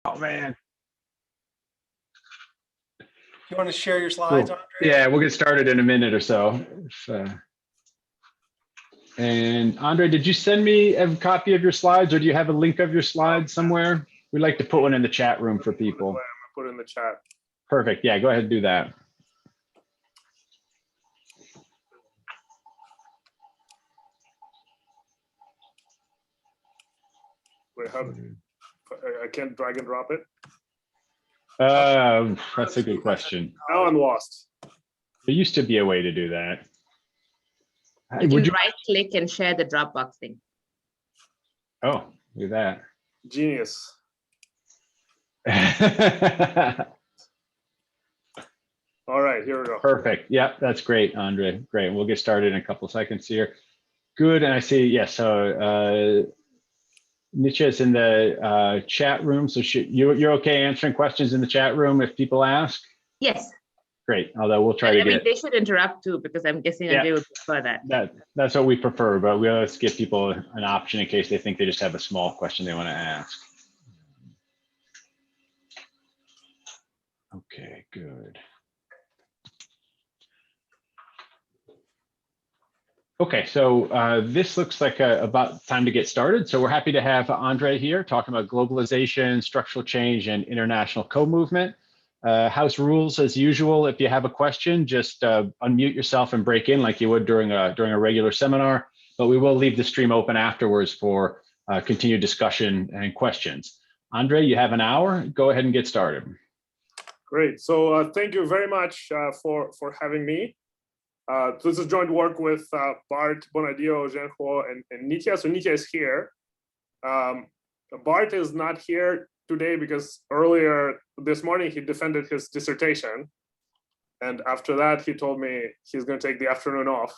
Oh man. You want to share your slides, Cool. Andrei? Yeah, we'll get started in a minute or so. And Andrei, did you send me a copy of your slides, or do you have a link of your slides somewhere? We'd like to put one in the chat room for people. I'm gonna put it in the chat. Perfect. Yeah, go ahead and do that. Wait, how? I can't drag and drop it. That's a good question. Now I'm lost. There used to be a way to do that. You Would can right click and share the Dropbox thing. Oh, look at Genius. that. All right, here we go. Perfect. Yeah, that's great, Andrei. Great. We'll get started in a couple of seconds here. Good. And I see, yes, so Nietzsche is in the chat room. So you're okay answering questions in the chat room if people ask? Yes. Great. Although we'll try to get. They should interrupt too, because I'm guessing that they would prefer that. That's what we prefer, but we'll let's give people an option in case they think they just have a small question they want to ask. Okay, good. Okay, so this looks like about time to get started. So we're happy to have Andrei here talking about globalization, structural change, and international co-movement. House rules as usual. If you have a question, just unmute yourself and break in like you would during a regular seminar. But we will leave the stream open afterwards for continued discussion and questions. Andrei, you have an hour. Go ahead and get started. Great. So thank you very much for having me. This is joint work with Bart, Bonadio, Zhenhuo, and Nitya. So Nitya is here. Bart is not here today because earlier this morning he defended his dissertation. And after that, he told me he's going to take the afternoon off,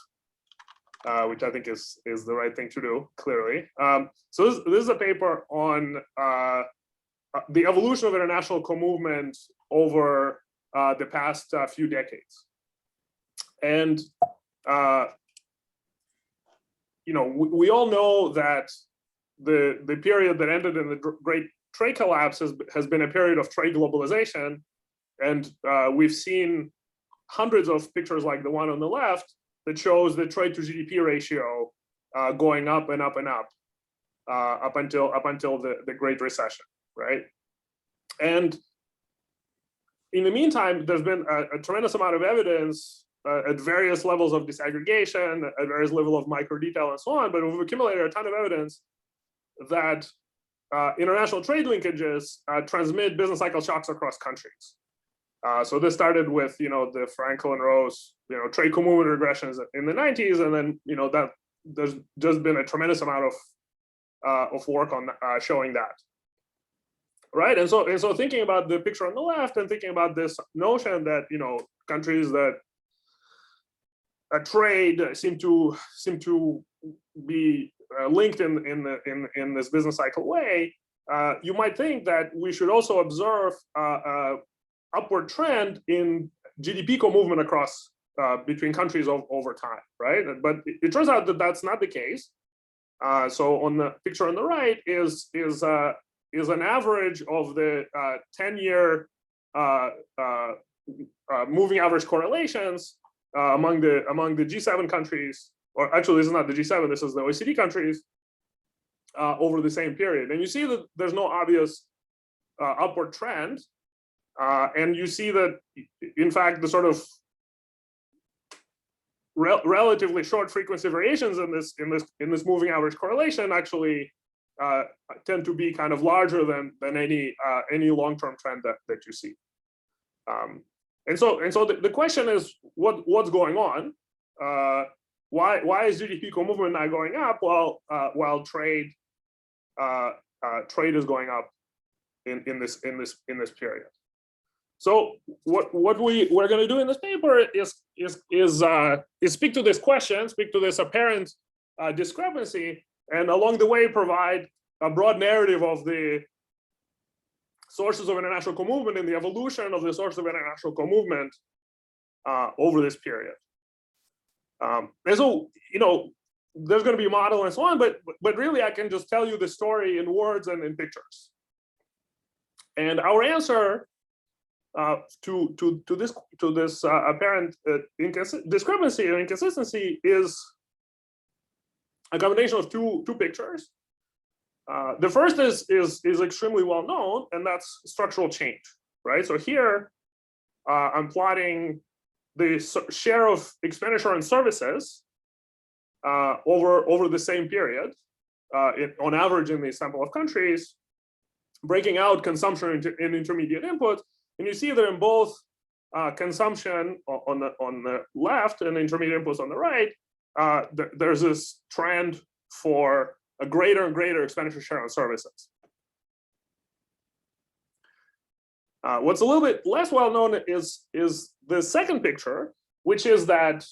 which I think is the right thing to do, clearly. So this is a paper on the evolution of international co-movement over the past few decades. And we all know that the period that ended in the Great Trade Collapse has been a period of trade globalization, and we've seen hundreds of pictures like the one on the left that shows the trade to GDP ratio going up and up and up up until the Great Recession, right? And in the meantime, there's been a tremendous amount of evidence at various levels of disaggregation, at various levels of micro detail and so on, but we've accumulated a ton of evidence that international trade linkages transmit business cycle shocks across countries. So this started with the Frankel and Rose trade co-movement regressions in the 90s, and then that there's just been a tremendous amount of work on showing that. Right, and so thinking about the picture on the left and thinking about this notion that countries that trade seem to be linked in this business cycle way, you might think that we should also observe upward trend in GDP co-movement across between countries over time, right? But it turns out that that's not the case. So on the picture on the right is an average of the 10-year moving average correlations among the G7 countries, or actually this is not the G7, this is the OECD countries, over the same period. And you see that there's no obvious upward trend, and you see that in fact the sort of relatively short frequency variations in this moving average correlation actually tend to be kind of larger than any long-term trend that you see. And so the question is what's going on? Why is GDP co-movement not going up while trade is going up in this period? So what we're going to do in this paper is speak to this question, speak to this apparent discrepancy, and along the way provide a broad narrative of the sources of international co-movement and the evolution of the source of international co-movement over this period. And so, there's going to be a model and so on, but really I can just tell you the story in words and in pictures. And our answer to this apparent discrepancy or inconsistency is a combination of two pictures. The first is extremely well known, and that's structural change, right? So here I'm plotting the share of expenditure on services over the same period, on average in the sample of countries, breaking out consumption in intermediate input, and you see that in both consumption on the left and intermediate inputs on the right, there's this trend for a greater and greater expenditure share on services. What's a little bit less well known is the second picture, which is that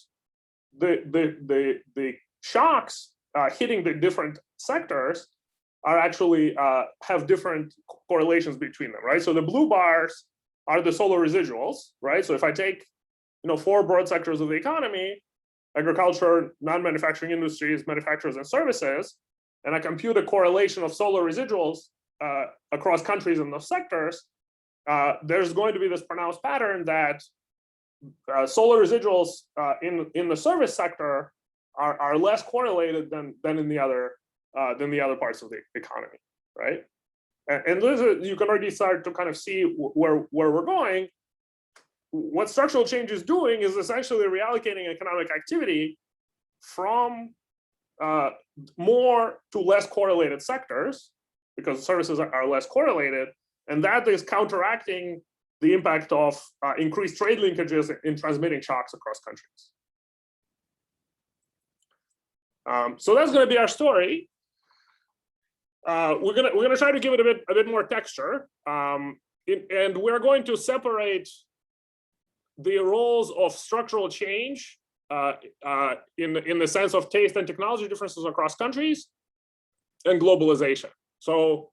the shocks hitting the different sectors are actually have different correlations between them, right? So the blue bars are the solar residuals, right? So if I take 4 broad sectors of the economy, agriculture, non-manufacturing industries, manufacturers, and services, and I compute a correlation of solar residuals across countries in those sectors, there's going to be this pronounced pattern that solar residuals in the service sector are less correlated than in the other parts of the economy, right? And this is, you can already start to kind of see where we're going. What structural change is doing is essentially reallocating economic activity from more to less correlated sectors, because services are less correlated, and that is counteracting the impact of increased trade linkages in transmitting shocks across countries. So that's going to be our story. We're gonna try to give it a bit more texture, and we're going to separate the roles of structural change in the sense of taste and technology differences across countries, and globalization. So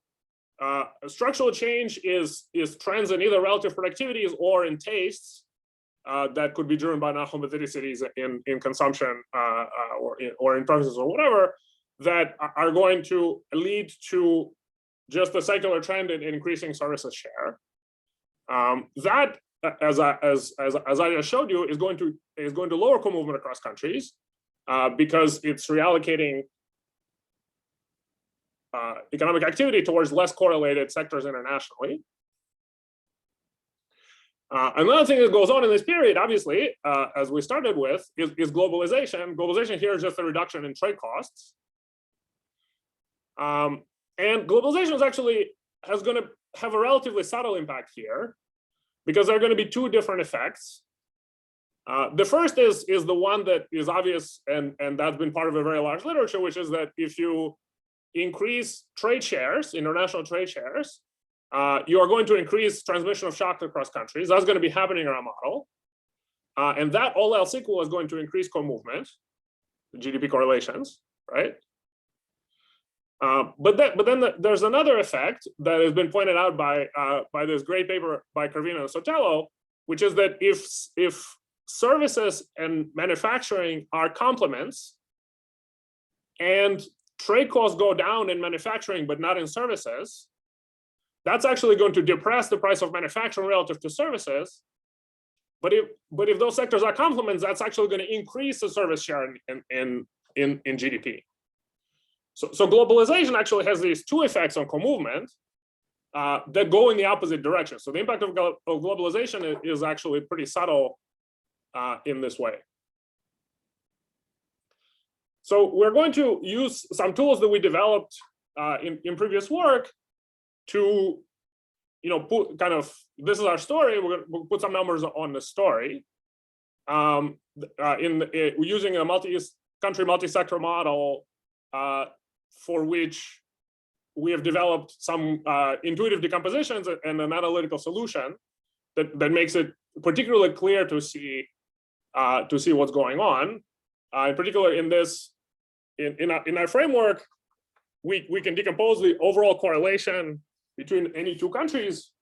structural change is trends in either relative productivities or in tastes that could be driven by non-homogeneities in consumption or in preferences or whatever, that are going to lead to just a secular trend in increasing services share. That, as I just showed you, is going to lower co-movement across countries because it's reallocating economic activity towards less correlated sectors internationally. Another thing that goes on in this period, obviously, as we started with, is globalization. Globalization here is just a reduction in trade costs. And globalization is actually going to have a relatively subtle impact here, because there are going to be 2 different effects. The first is the one that is obvious, and that's been part of a very large literature, which is that if you increase trade shares, international trade shares, you are going to increase transmission of shock across countries. That's going to be happening in our model. And that, all else equal, is going to increase co-movement, GDP correlations, right? But then there's another effect that has been pointed out by this great paper by Carvino and Sotelo, which is that if services and manufacturing are complements, and trade costs go down in manufacturing but not in services, that's actually going to depress the price of manufacturing relative to services. But if those sectors are complements, that's actually going to increase the service share in GDP. So globalization actually has these 2 effects on co-movement that go in the opposite direction. So the impact of globalization is actually pretty subtle in this way. So we're going to use some tools that we developed in previous work to, put kind of, this is our story. We'll put some numbers on the story. Using a multi-country, multi-sector model, for which we have developed some intuitive decompositions and an analytical solution that makes it particularly clear to see what's going on. In particular, in our framework, we can decompose the overall correlation between any 2 countries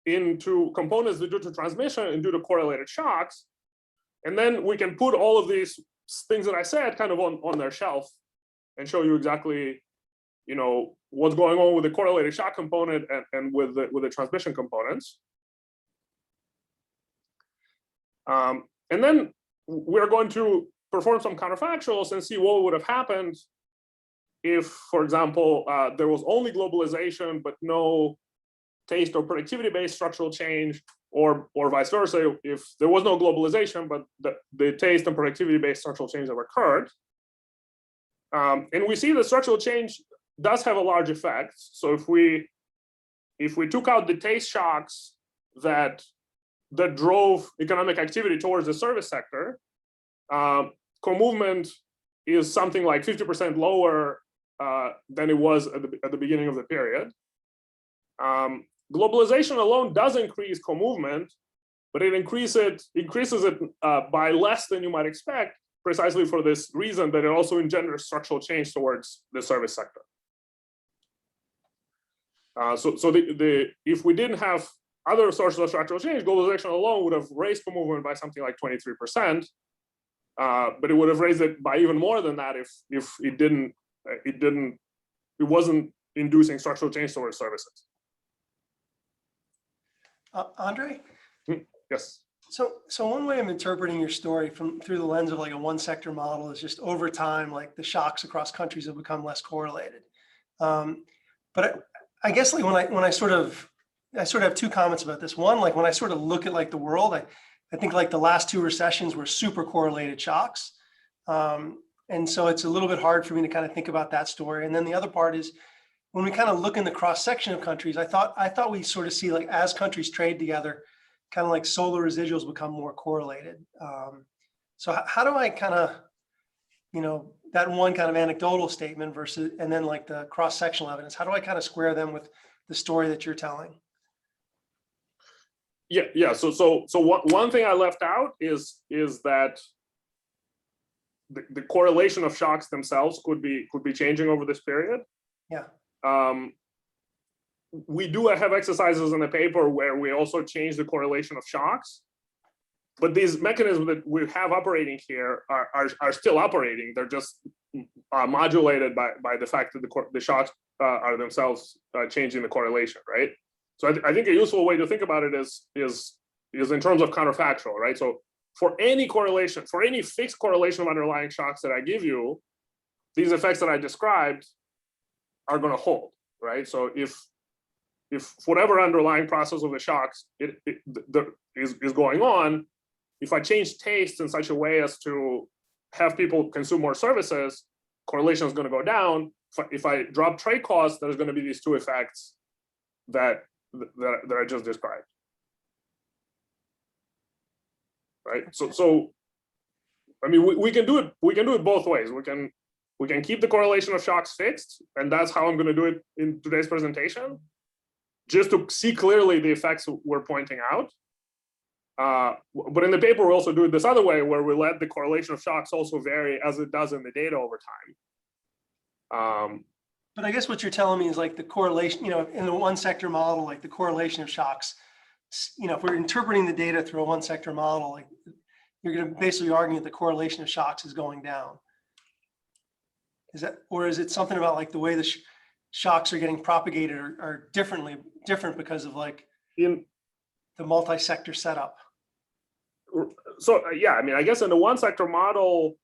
into components that due to transmission and due to correlated shocks, and then we can put all of these things that I said kind of on their shelf and show you exactly what's going on with the correlated shock component and with the transmission components. And then we're going to perform some counterfactuals and see what would have happened if, for example, there was only globalization but no taste or productivity-based structural change, or vice versa, if there was no globalization but the taste and productivity-based structural change that occurred. And we see the structural change does have a large effect. So if we took out the taste shocks that drove economic activity towards the service sector, co-movement is something like 50% lower than it was at the beginning of the period. Globalization alone does increase co-movement, but it increases it by less than you might expect, precisely for this reason that it also engenders structural change towards the service sector. So if we didn't have other sources of structural change, globalization alone would have raised co-movement by something like 23%, but it would have raised it by even more than that if it wasn't inducing structural change towards services. Andrei? Yes. So one way of interpreting your story through the lens of like a one sector model is just over time, like the shocks across countries have become less correlated. But I guess like when I sort of have two comments about this. One, like when I sort of look at like the world, I think like the last two recessions were super correlated shocks. And so it's a little bit hard for me to kind of think about that story. And then the other part is when we kind of look in the cross section of countries, I thought we sort of see like as countries trade together, kind of like solar residuals become more correlated. So how do I kind of, that one kind of anecdotal statement versus, and then like the cross sectional evidence, how do I kind of square them with the story that you're telling? Yeah. So one thing I left out is that the correlation of shocks themselves could be changing over this period. Yeah. We do have exercises in the paper where we also change the correlation of shocks, but these mechanisms that we have operating here are still operating. They're just modulated by the fact that the shocks are themselves changing the correlation, right? So I think a useful way to think about it is in terms of counterfactual, right? So for any correlation, for any fixed correlation of underlying shocks that I give you, these effects that I described are going to hold, right? So if whatever underlying process of the shocks is going on, if I change taste in such a way as to have people consume more services, correlation is going to go down. If I drop trade costs, there's going to be these two effects that I just described, right? So I mean, we can do it. We can do it both ways. We can keep the correlation of shocks fixed, and that's how I'm going to do it in today's presentation, just to see clearly the effects we're pointing out. But in the paper, we also do it this other way, where we let the correlation of shocks also vary as it does in the data over time. But I guess what you're telling me is like the correlation, in the one sector model, like the correlation of shocks, if we're interpreting the data through a one sector model, like you're going to basically argue that the correlation of shocks is going down. Is that, or is it something about like the way the shocks are getting propagated are different because of like the multi-sector setup? So yeah, I mean, I guess in the one sector model,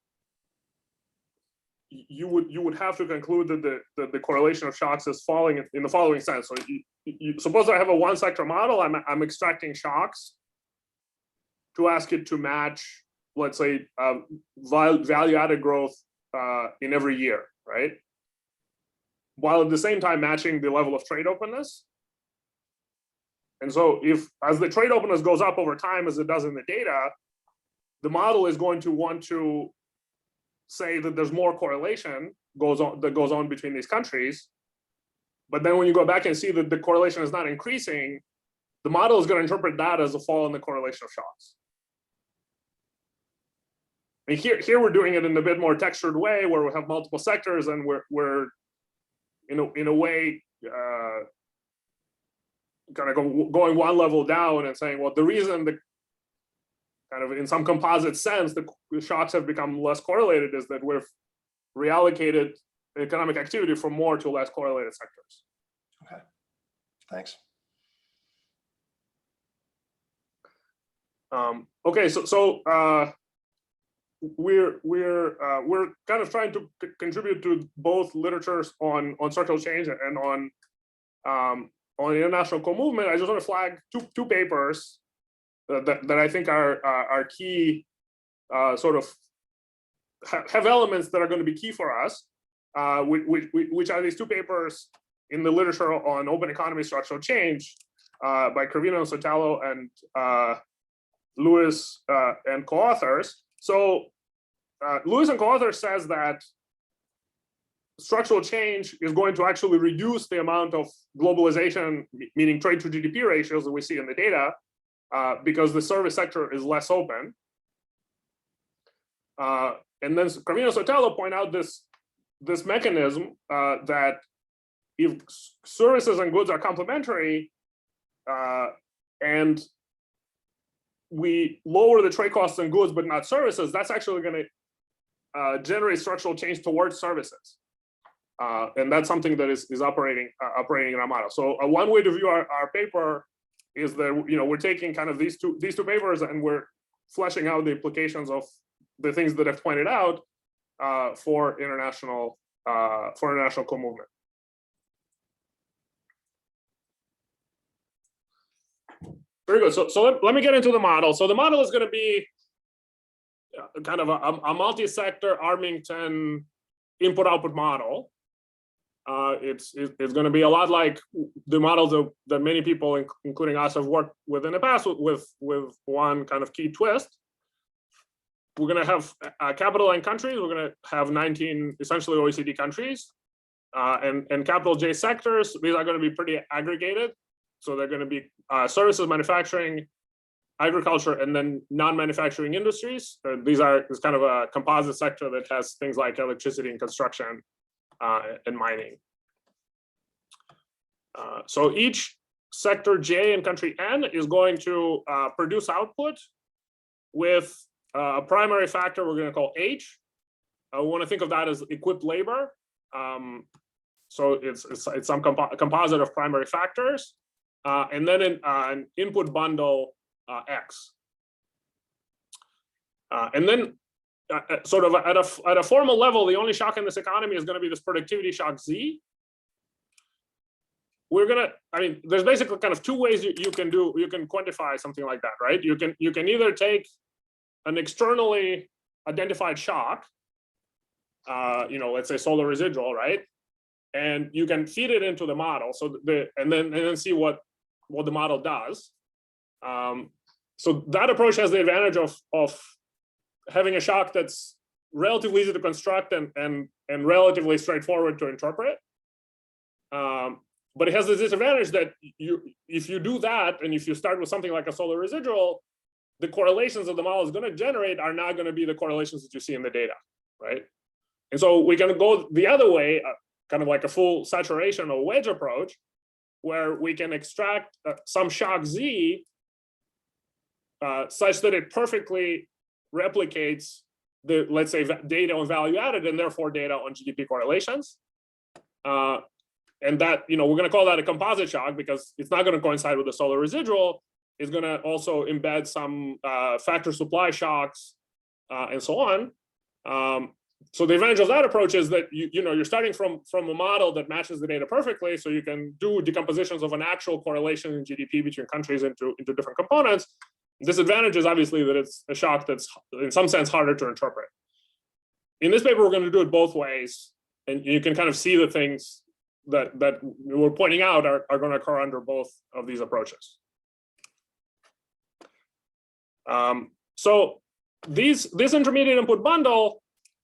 you would have to conclude that the correlation of shocks is falling in the following sense. So you suppose I have a one sector model, I'm extracting shocks to ask it to match, let's say, value added growth in every year, right? While at the same time matching the level of trade openness. And so as the trade openness goes up over time, as it does in the data, the model is going to want to say that there's more correlation that goes on between these countries. But then when you go back and see that the correlation is not increasing, the model is going to interpret that as a fall in the correlation of shocks. And here we're doing it in a bit more textured way, where we have multiple sectors, and we're in a way kind of going one level down and saying, well, the reason the kind of in some composite sense the shocks have become less correlated is that we've reallocated economic activity from more to less correlated sectors. Okay, thanks. Okay, so we're kind of trying to contribute to both literatures on structural change and on international co-movement. I just want to flag two papers that I think are key, sort of have elements that are going to be key for us, which are these two papers in the literature on open economy structural change by Cravino and Sotelo and Lewis and co-authors. So Lewis and co-authors says that structural change is going to actually reduce the amount of globalization, meaning trade to GDP ratios that we see in the data, because the service sector is less open. And then Cravino and Sotelo point out this mechanism that if services and goods are complementary, and we lower the trade costs on goods but not services, that's actually going to generate structural change towards services, and that's something that is operating in our model. So one way to view our paper is that we're taking kind of these two papers and we're fleshing out the implications of the things that I've pointed out for international co-movement. Very good. So let me get into the model. So the model is going to be kind of a multi-sector Armington input-output model. It's going to be a lot like the models that many people, including us, have worked with in the past, with one kind of key twist. We're going to have capital N countries. We're going to have 19 essentially OECD countries, and capital J sectors. These are going to be pretty aggregated. So they're going to be services, manufacturing, agriculture, and then non-manufacturing industries. It's kind of a composite sector that has things like electricity and construction and mining. So each sector J in country N is going to produce output with a primary factor we're going to call H. We want to think of that as equipped labor. So it's some composite of primary factors. And then an input bundle X. And then sort of at a formal level, the only shock in this economy is going to be this productivity shock Z. There's basically kind of two ways you can quantify something like that, right? You can either take an externally identified shock, let's say solar residual, right? And you can feed it into the model, and then see what the model does. So that approach has the advantage of having a shock that's relatively easy to construct and relatively straightforward to interpret. But it has the disadvantage that if you do that, and if you start with something like a solar residual, the correlations that the model is going to generate are not going to be the correlations that you see in the data, right? And so we can go the other way, kind of like a full saturation or wedge approach, where we can extract some shock Z such that it perfectly replicates the, let's say, data on value added and therefore data on GDP correlations. And that, we're going to call that a composite shock because it's not going to coincide with the solar residual. It's going to also embed some factor supply shocks and so on. So the advantage of that approach is that you're starting from a model that matches the data perfectly, so you can do decompositions of an actual correlation in GDP between countries into different components. Disadvantage is obviously that it's a shock that's in some sense harder to interpret. In this paper, we're going to do it both ways, and you can kind of see the things that we're pointing out are going to occur under both of these approaches. So this intermediate input bundle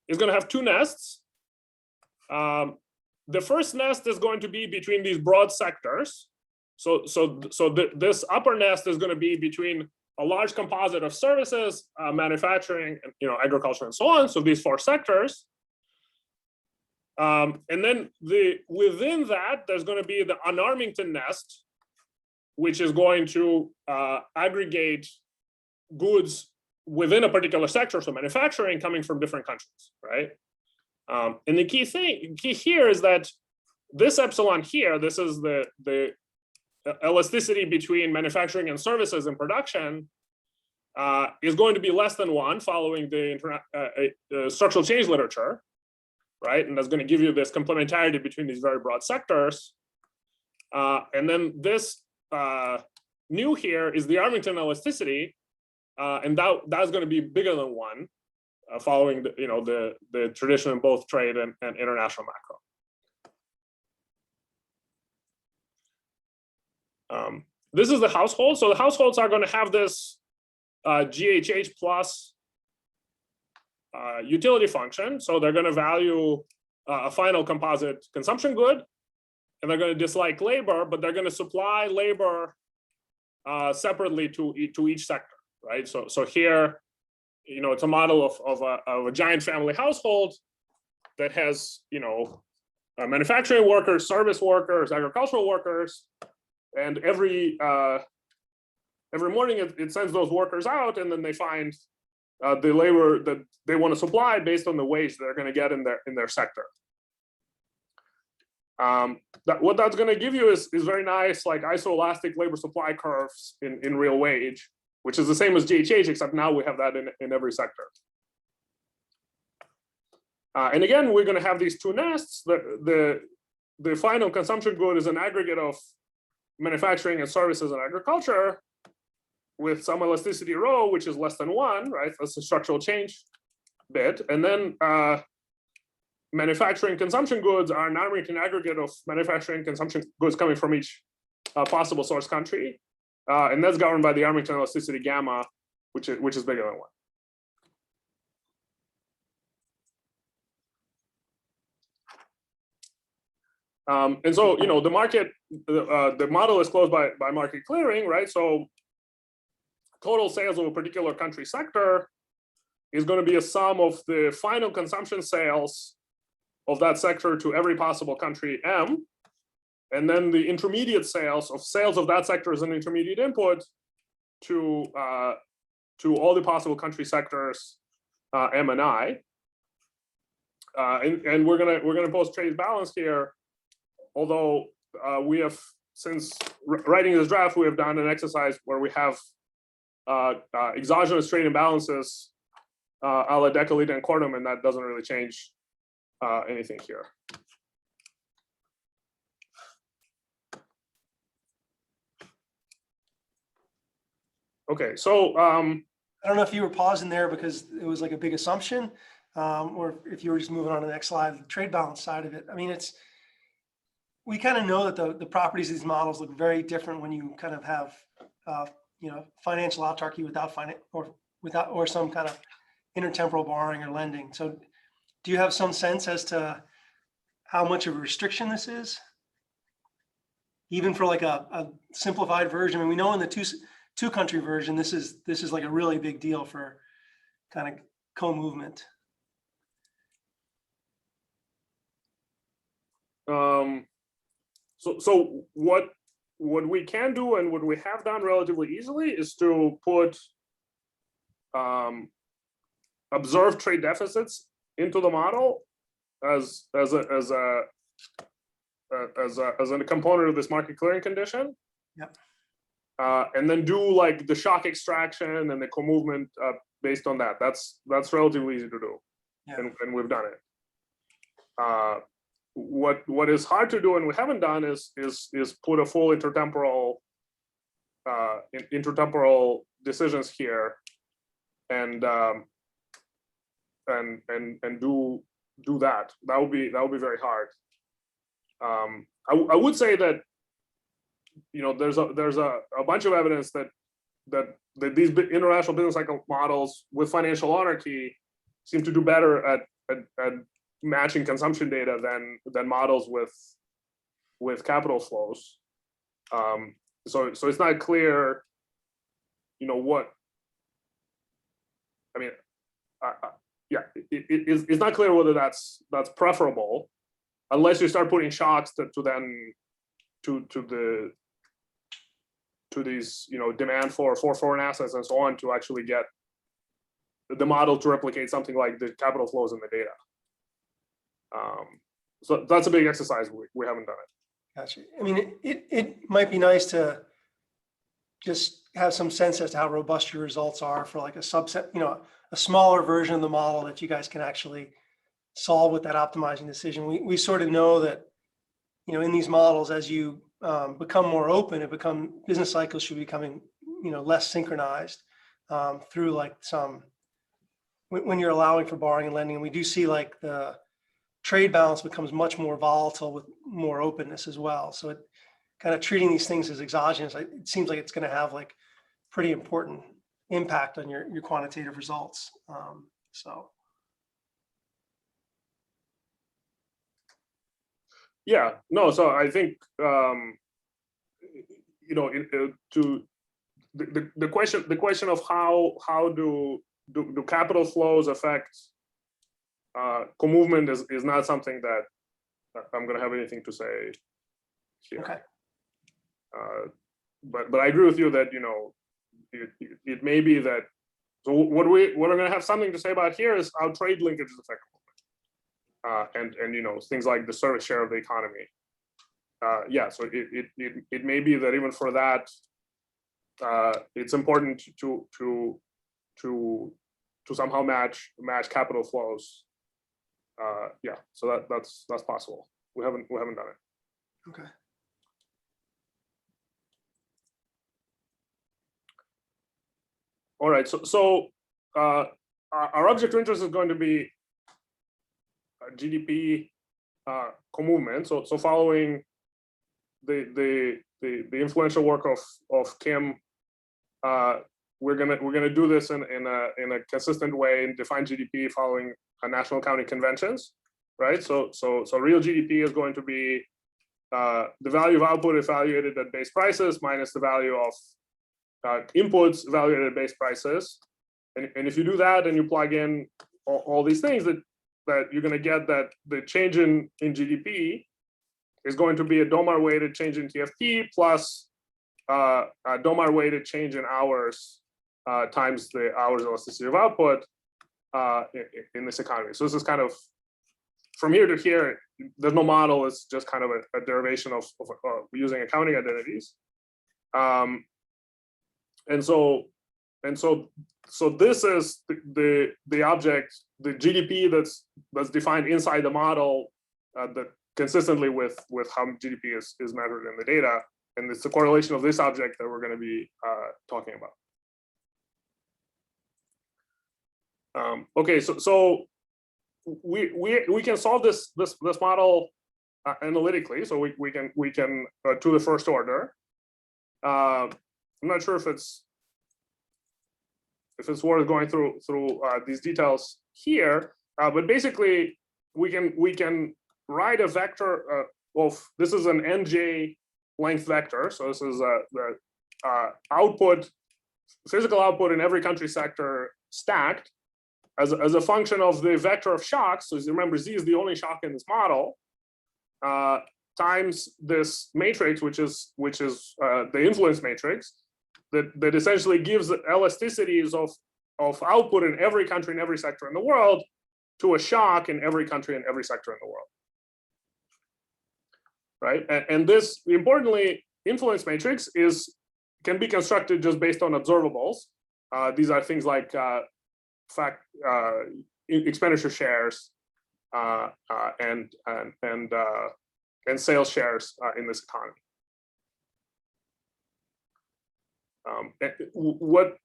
is going to have two nests. The first nest is going to be between these broad sectors. So this upper nest is going to be between a large composite of services, manufacturing, and agriculture, and so on. So these four sectors. And then within that, there's going to be the un-Armington nest, which is going to aggregate goods within a particular sector, so manufacturing coming from different countries, right? And the key here is that this epsilon here, this is the elasticity between manufacturing and services and production, is going to be less than 1 following the structural change literature, right? And that's going to give you this complementarity between these very broad sectors. And then this new here is the Armington elasticity, and that's going to be bigger than 1, following the tradition in both trade and international macro. This is the household. So the households are going to have this GHH plus utility function. So they're going to value a final composite consumption good, and they're going to dislike labor, but they're going to supply labor separately to each sector, right? So here, it's a model of a giant family household that has, manufacturing workers, service workers, agricultural workers, and every morning it sends those workers out, and then they find the labor that they want to supply based on the wage they're going to get in their sector. What that's going to give you is very nice, like isoelastic labor supply curves in real wage, which is the same as GHH, except now we have that in every sector. And again, we're going to have these two nests. The final consumption good is an aggregate of manufacturing and services and agriculture with some elasticity rho, which is less than 1, right? That's the structural change bit. And then manufacturing consumption goods are an Armington aggregate of manufacturing consumption goods coming from each possible source country. And that's governed by the Armington elasticity gamma, which is bigger than 1. And so, the market, the model is closed by market clearing, right? So total sales of a particular country sector is going to be a sum of the final consumption sales of that sector to every possible country M, and then the intermediate sales of that sector as an intermediate input to all the possible country sectors M and I. And we're gonna post trade balance here. Although we have, since writing this draft, we have done an exercise where we have exogenous trade imbalances a la decaliter and quartum, and that doesn't really change anything here. Okay, so I don't know if you were pausing there because it was like a big assumption, or if you were just moving on to the next slide, the trade balance side of it. I mean, we kind of know that the properties of these models look very different when you kind of have, financial autarky or some kind of intertemporal borrowing or lending. So do you have some sense as to how much of a restriction this is? Even for like a simplified version? I mean, we know in the two country version, this is like a really big deal for kind of co-movement. So what we can do and what we have done relatively easily is to put observed trade deficits into the model as a component of this market clearing condition. Yep. And then do like the shock extraction and the co-movement based on that. That's relatively easy to do, yeah. And we've done it. What is hard to do and we haven't done is put a full intertemporal decisions here and do that. That would be very hard. I would say that there's a bunch of evidence that these international business cycle models with financial anarchy seem to do better at matching consumption data than models with capital flows. So it's not clear, what. I mean, it's not clear whether that's preferable, unless you start putting shocks to these demand for foreign assets and so on to actually get the model to replicate something like the capital flows in the data. So that's a big exercise. We haven't done it. Gotcha. I mean, it might be nice to just have some sense as to how robust your results are for like a subset, a smaller version of the model that you guys can actually solve with that optimizing decision. We sort of know that, in these models, as you become more open, business cycles should be becoming, less synchronized through like when you're allowing for borrowing and lending. And we do see like the trade balance becomes much more volatile with more openness as well. So it kind of treating these things as exogenous, it seems like it's going to have like pretty important impact on your quantitative results. Yeah, no. So I think to the question of how do capital flows affect co-movement is not something that I'm going to have anything to say here. Okay. But I agree with you that it may be that. So what we're going to have something to say about here is how trade linkages affect movement, and things like the service share of the economy. Yeah, so it may be that even for that, it's important to somehow match capital flows. Yeah, so that's possible. We haven't done it. Okay. All right, so our object of interest is going to be GDP co-movement. So following the influential work of Kim, we're gonna do this in a consistent way and define GDP following national accounting conventions, right? So real GDP is going to be the value of output evaluated at base prices minus the value of inputs evaluated at base prices, and if you do that and you plug in all these things, that you're going to get that the change in GDP is going to be a Domar weighted change in TFP plus a Domar weighted change in hours times the hours elasticity of output in this economy. So this is kind of from here to here. There's no model. It's just kind of a derivation of using accounting identities. And so this is the object, the GDP that's defined inside the model that consistently with how GDP is measured in the data, and it's the correlation of this object that we're going to be talking about. Okay, so we can solve this model analytically. So we can to the first order. I'm not sure if it's worth going through these details here, but basically we can write a vector of this is an NJ length vector. So this is the output, physical output in every country sector stacked as a function of the vector of shocks. So as you remember, Z is the only shock in this model, times this matrix, which is the influence matrix that essentially gives elasticities of output in every country and every sector in the world to a shock in every country and every sector in the world. Right, and this importantly, influence matrix can be constructed just based on observables. These are things like expenditure shares and sales shares in this economy. What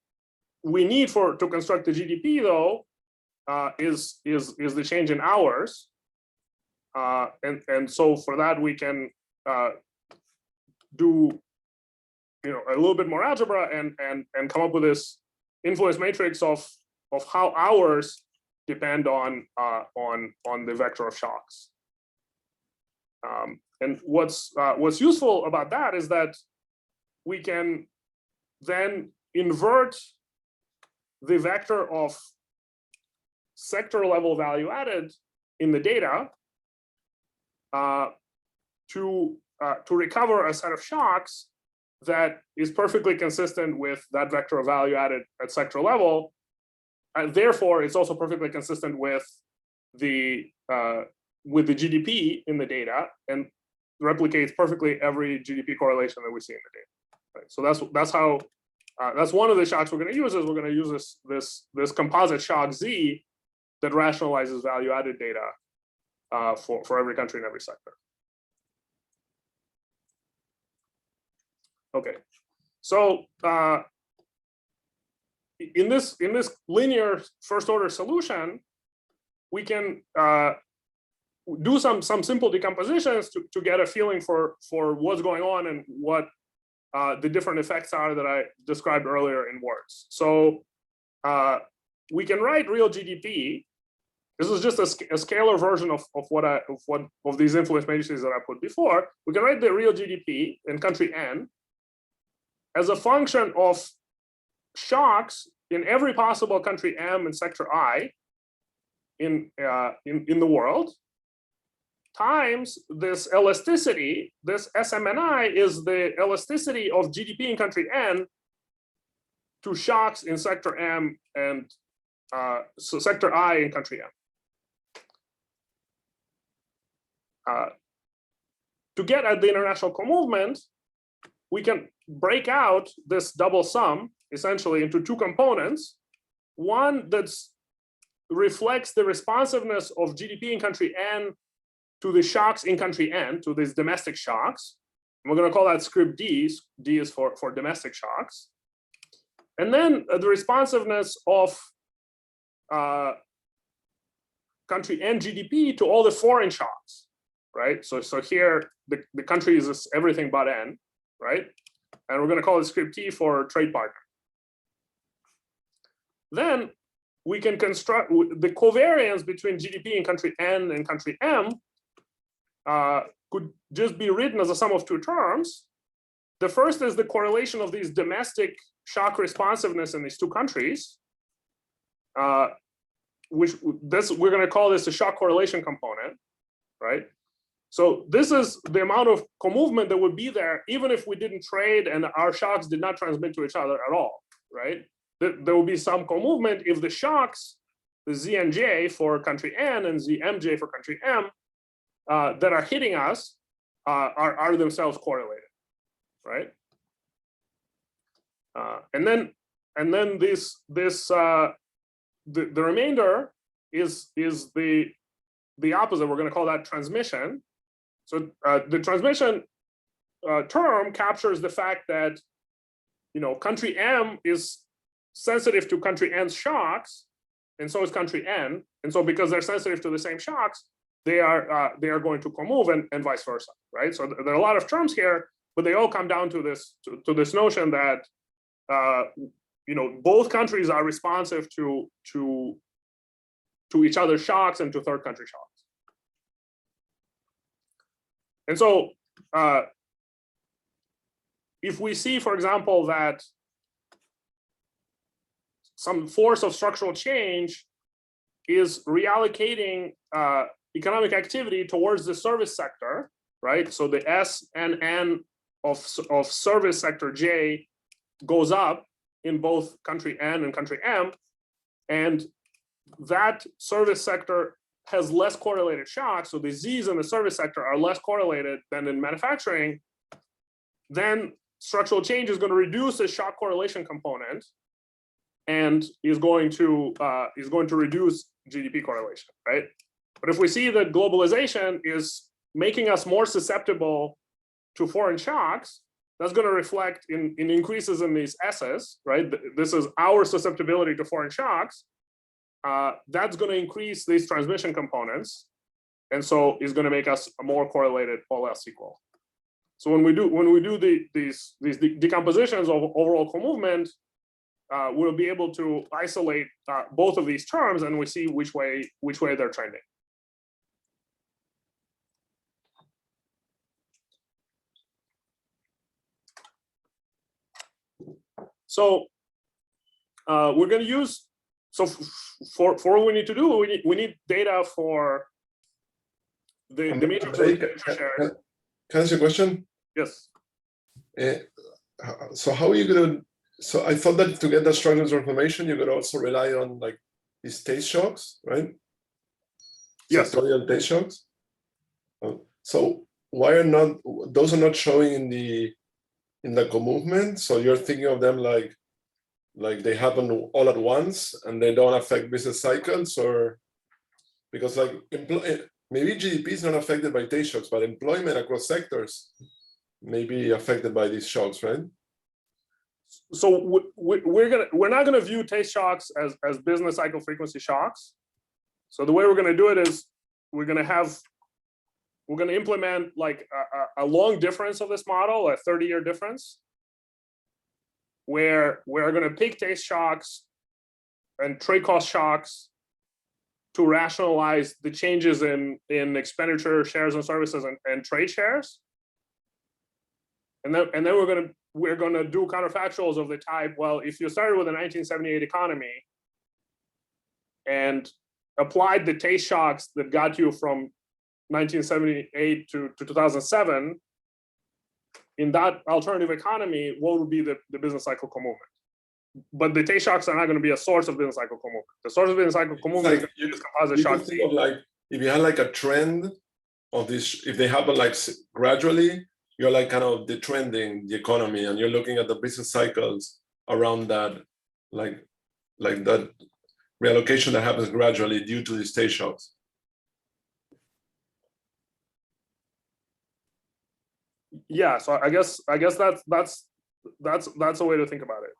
we need to construct the GDP though is the change in hours, and so for that we can do a little bit more algebra and come up with this influence matrix of how hours depend on the vector of shocks. And what's useful about that is that we can then invert the vector of sector level value added in the data to recover a set of shocks that is perfectly consistent with that vector of value added at sector level, and therefore it's also perfectly consistent with the with the GDP in the data and replicates perfectly every GDP correlation that we see in the data. Right? So that's how that's one of the shocks we're going to use. Is we're going to use this composite shock Z that rationalizes value-added data for every country and every sector. Okay, so in this linear first-order solution, we can do some simple decompositions to get a feeling for what's going on and what the different effects are that I described earlier in words. So we can write real GDP. This is just a scalar version of these influence matrices that I put before. We can write the real GDP in country N as a function of shocks in every possible country M and sector I in the world, times this elasticity. This SMNI is the elasticity of GDP in country N to shocks in sector M and so sector I in country M. To get at the international co-movement, we can break out this double sum essentially into two components. One that reflects the responsiveness of GDP in country N to the shocks in country N, to these domestic shocks. And we're going to call that script D. D is for domestic shocks. And then the responsiveness of country N GDP to all the foreign shocks. Right, so here the country is everything but N, right? And we're going to call it script T for trade partner. Then we can construct the covariance between GDP in country N and country M could just be written as a sum of two terms. The first is the correlation of these domestic shock responsiveness in these two countries, which we're going to call this a shock correlation component, right? So this is the amount of co-movement that would be there even if we didn't trade and our shocks did not transmit to each other at all, right? There will be some co-movement if the shocks, the Z and J for country N and ZMJ for country M, that are hitting us are themselves correlated, right? And then the remainder is the opposite. We're going to call that transmission. So the transmission term captures the fact that country M is sensitive to country N's shocks, and so is country N. And so because they're sensitive to the same shocks, they are going to co-move and vice versa, right? So there are a lot of terms here, but they all come down to this notion that both countries are responsive to each other's shocks and to third country shocks. And so if we see, for example, that some force of structural change is reallocating economic activity towards the service sector, right? So the S and N of service sector J goes up in both country N and country M, and that service sector has less correlated shocks, so the Z's in the service sector are less correlated than in manufacturing, then structural change is going to reduce the shock correlation component and is going to reduce GDP correlation, right? But if we see that globalization is making us more susceptible to foreign shocks, that's going to reflect in increases in these S's, right? This is our susceptibility to foreign shocks. That's going to increase these transmission components, and so is going to make us more correlated, all else equal. So when we do these decompositions of overall co-movement, we'll be able to isolate both of these terms, and we see which way they're trending. So we're going to use. So for what we need to do, we need data for the matrix. Can I ask you a question? Yes. So how are you going to? So I thought that to get that structural transformation, you're going to also rely on like these taste shocks, right? Yes. Sectorial taste shocks. So why are not those are not showing in the Comovement? So you're thinking of them like they happen all at once and they don't affect business cycles, or because like maybe GDP is not affected by these shocks, but employment across sectors may be affected by these shocks, right? So we're not gonna view taste shocks as business cycle frequency shocks. So the way we're gonna do it is we're gonna implement like a long difference of this model, a 30-year difference, where we're gonna pick taste shocks and trade cost shocks to rationalize the changes in expenditure, shares and services, and trade shares. And then we're gonna do counterfactuals of the type, well, if you started with a 1978 economy and applied the taste shocks that got you from 1978 to 2007, in that alternative economy, what would be the business cycle co-movement? But the taste shocks are not going to be a source of business cycle co-movement. The source of business cycle co-movement is going to be this composite shock. Think of like if you had like a trend of this, if they happen like gradually, you're like kind of detrending the economy, and you're looking at the business cycles around that, like that reallocation that happens gradually due to these taste shocks. Yeah, so I guess that's a way to think about it.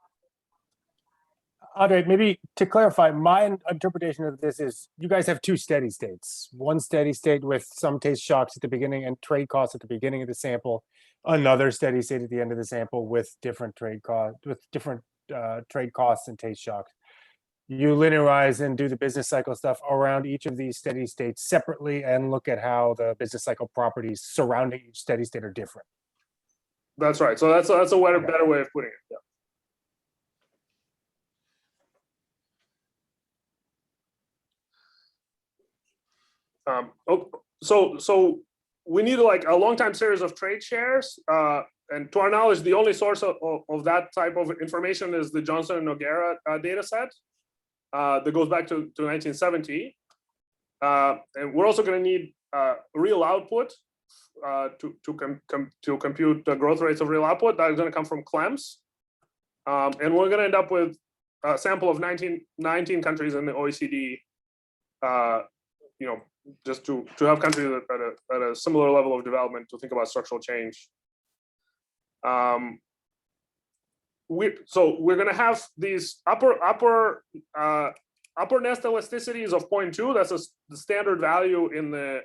Andrei, maybe to clarify, my interpretation of this is you guys have two steady states. One steady state with some taste shocks at the beginning and trade costs at the beginning of the sample. Another steady state at the end of the sample with different trade costs, trade costs and taste shocks. You linearize and do the business cycle stuff around each of these steady states separately and look at how the business cycle properties surrounding each steady state are different. That's right. So that's a better way of putting it. Yeah. So we need like a long time series of trade shares, and to our knowledge, the only source of that type of information is the Johnson and Noguera data set that goes back to 1970. And we're also going to need real output to compute the growth rates of real output. That is going to come from CLEMS, and we're going to end up with a sample of 19 countries in the OECD. Just to have countries at a similar level of development to think about structural change. So we're going to have these upper nest elasticities of 0.2. That's the standard value in the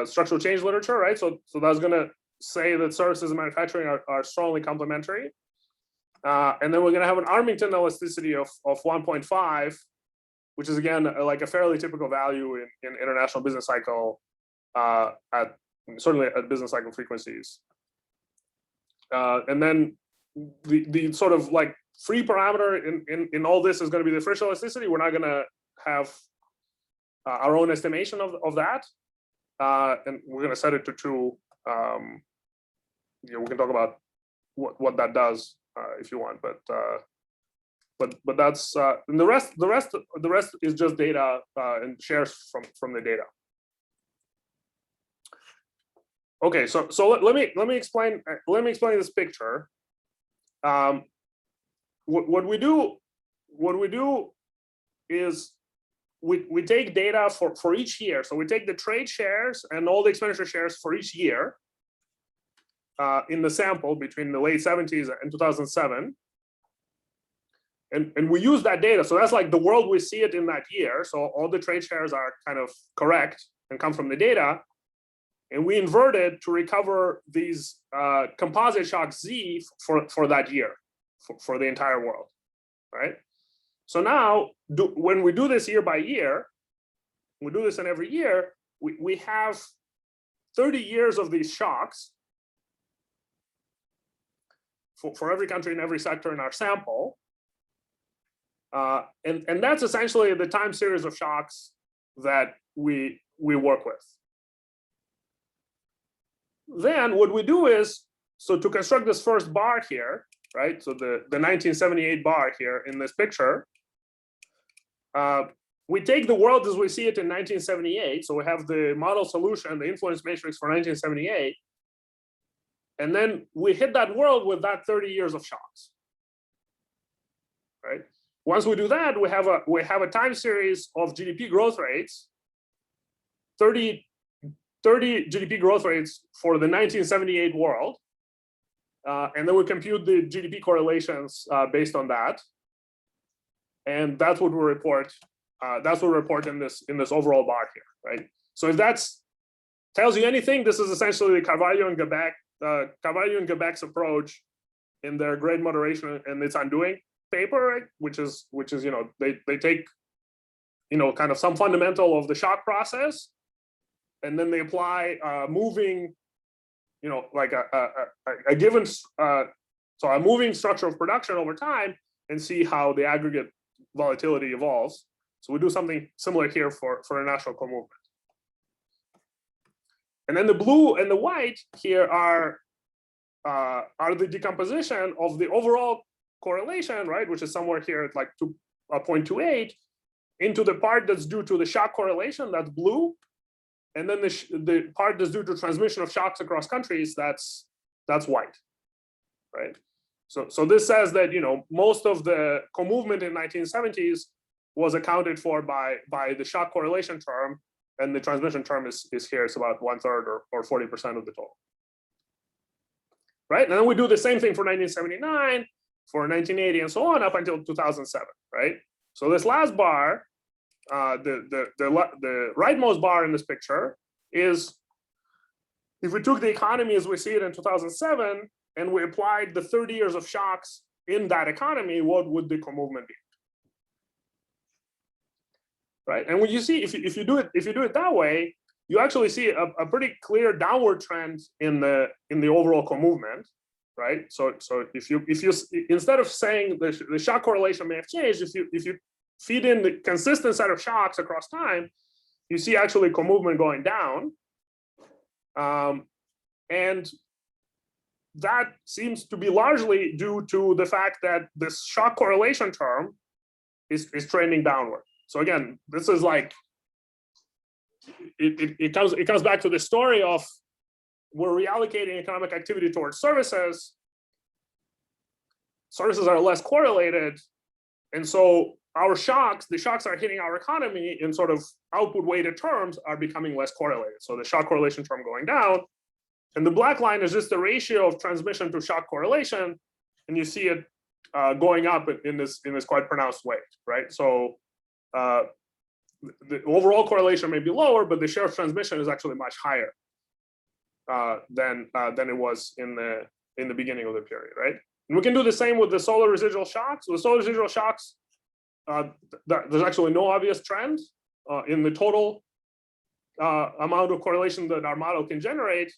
structural change literature, right? So that's going to say that services and manufacturing are strongly complementary. And then we're going to have an Armington elasticity of 1.5. Which is again like a fairly typical value in international business cycle, certainly at business cycle frequencies. And then the sort of like free parameter in all this is going to be the friction elasticity. We're not going to have our own estimation of that, and we're going to set it to 2. We can talk about what that does if you want, but that's and the rest is just data and shares from the data. Okay, so let me explain this picture. What we do is we take data for each year. So we take the trade shares and all the expenditure shares for each year in the sample between the late 70s and 2007. And we use that data. So that's like the world we see it in that year. So all the trade shares are kind of correct and come from the data. And we invert it to recover these composite shocks Z for that year, for the entire world, right? So now, when we do this year by year, we do this in every year, we have 30 years of these shocks for every country and every sector in our sample. And that's essentially the time series of shocks that we work with. Then what we do is, so to construct this first bar here, right? So the 1978 bar here in this picture, what we take the world as we see it in 1978. So we have the model solution, the influence matrix for 1978. And then we hit that world with that 30 years of shocks, right? Once we do that, we have a time series of GDP growth rates, 30 GDP growth rates for the 1978 world. And then we compute the GDP correlations based on that. And that's what we report. That's what we report in this overall bar here, right? So if that tells you anything, this is essentially the Carvalho and Gebek's approach in their grade moderation and its undoing paper, right? Which is they take kind of some fundamental of the shock process, and then they apply moving, like a given a moving structure of production over time, and see how the aggregate volatility evolves. So we do something similar here for international co-movement. And then the blue and the white here are the decomposition of the overall correlation, right, which is somewhere here at like 0.28, into the part that's due to the shock correlation, that's blue, and then the part that's due to transmission of shocks across countries, that's white, right? So this says that most of the co-movement in 1970s was accounted for by the shock correlation term, and the transmission term is here. It's about 1/3 or 40% of the total, right? And then we do the same thing for 1979, for 1980, and so on up until 2007, right? So this last bar, the rightmost bar in this picture is, if we took the economy as we see it in 2007 and we applied the 30 years of shocks in that economy, what would the co-movement be? Right, and when you see, if you do it that way, you actually see a pretty clear downward trend in the overall co-movement, right? So if you instead of saying the shock correlation may have changed, if you feed in the consistent set of shocks across time, you see actually co-movement going down, and that seems to be largely due to the fact that this shock correlation term is trending downward. So again, this is like, it comes back to the story of, we're reallocating economic activity towards services. Services are less correlated, and so the shocks are hitting our economy in sort of output weighted terms are becoming less correlated. So the shock correlation term going down, and the black line is just the ratio of transmission to shock correlation, and you see it going up in this quite pronounced way, right? So the overall correlation may be lower, but the share of transmission is actually much higher than it was in the beginning of the period, right? And we can do the same with the solar residual shocks. With solar residual shocks, there's actually no obvious trend in the total amount of correlation that our model can generate,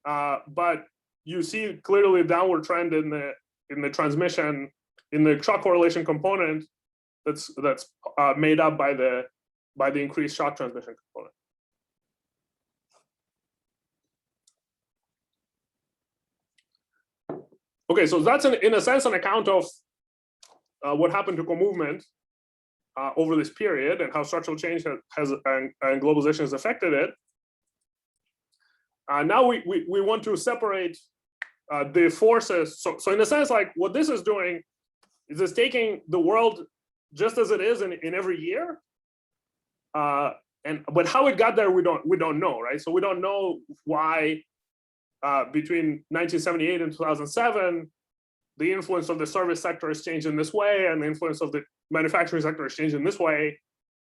but you see clearly a downward trend in the transmission, in the shock correlation component that's made up by the increased shock transmission component. Okay, so that's in a sense an account of what happened to co-movement over this period and how structural change and globalization has affected it. Now we want to separate the forces. So in a sense, like what this is doing is it's taking the world just as it is in every year, but how it got there we don't know, right? So we don't know why between 1978 and 2007 the influence of the service sector has changed in this way, and the influence of the manufacturing sector has changed in this way.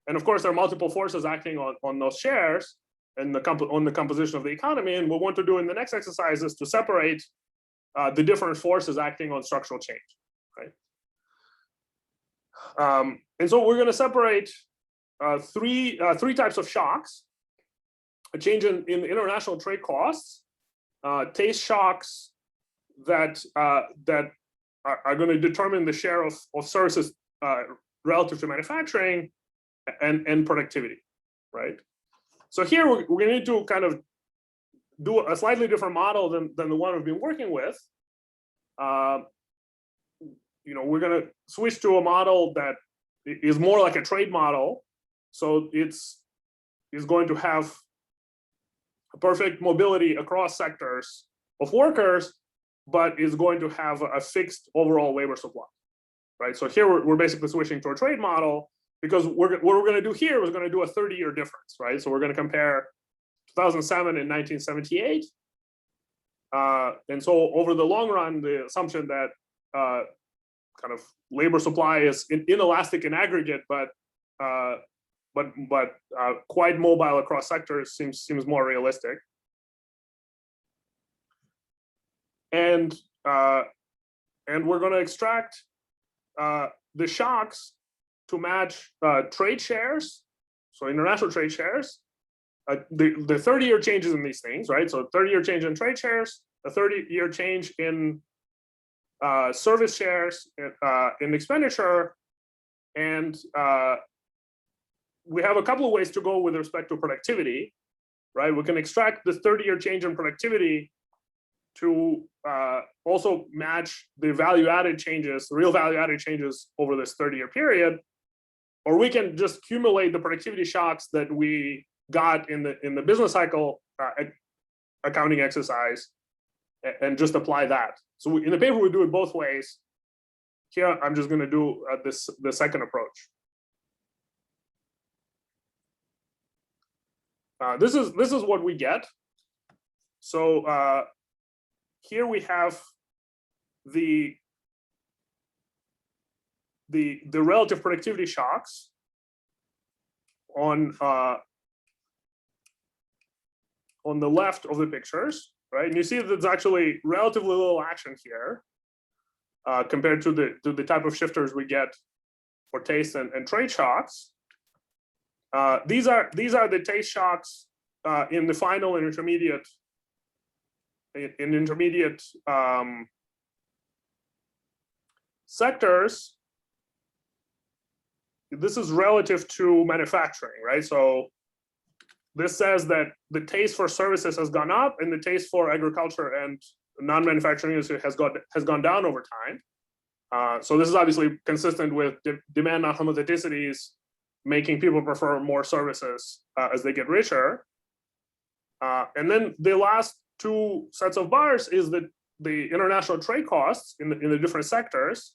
And of course, there are multiple forces acting on those shares and on the composition of the economy. And what we want to do in the next exercise is to separate the different forces acting on structural change, right? And so we're going to separate three types of shocks: a change in international trade costs, taste shocks that are going to determine the share of services relative to manufacturing, and productivity, right? So here we're going to need to kind of do a slightly different model than the one we've been working with. We're going to switch to a model that is more like a trade model, So it's going to have a perfect mobility across sectors of workers, but is going to have a fixed overall labor supply, right? So here we're basically switching to a trade model, because what we're going to do here is going to do a 30-year difference, right? So we're going to compare 2007 and 1978. And so over the long run, the assumption that kind of labor supply is inelastic in aggregate, but quite mobile across sectors seems more realistic. And we're going to extract the shocks to match trade shares, so international trade shares, the 30-year changes in these things, right? So 30-year change in trade shares, a 30-year change in service shares, in expenditure, and we have a couple of ways to go with respect to productivity, right? We can extract the 30-year change in productivity to also match the value-added changes, real value-added changes over this 30-year period, or we can just accumulate the productivity shocks that we got in the business cycle accounting exercise and just apply that. So in the paper, we do it both ways. Here, I'm just going to do the second approach. This is what we get. So here we have the relative productivity shocks on the left of the pictures, right? And you see that there's actually relatively little action here compared to the type of shifters we get for taste and trade shocks. These are the taste shocks in the final and intermediate sectors. This is relative to manufacturing, right? So this says that the taste for services has gone up and the taste for agriculture and non-manufacturing industry has gone down over time. So this is obviously consistent with demand non-homotheticity making people prefer more services as they get richer. And then the last two sets of bars is the international trade costs in the different sectors.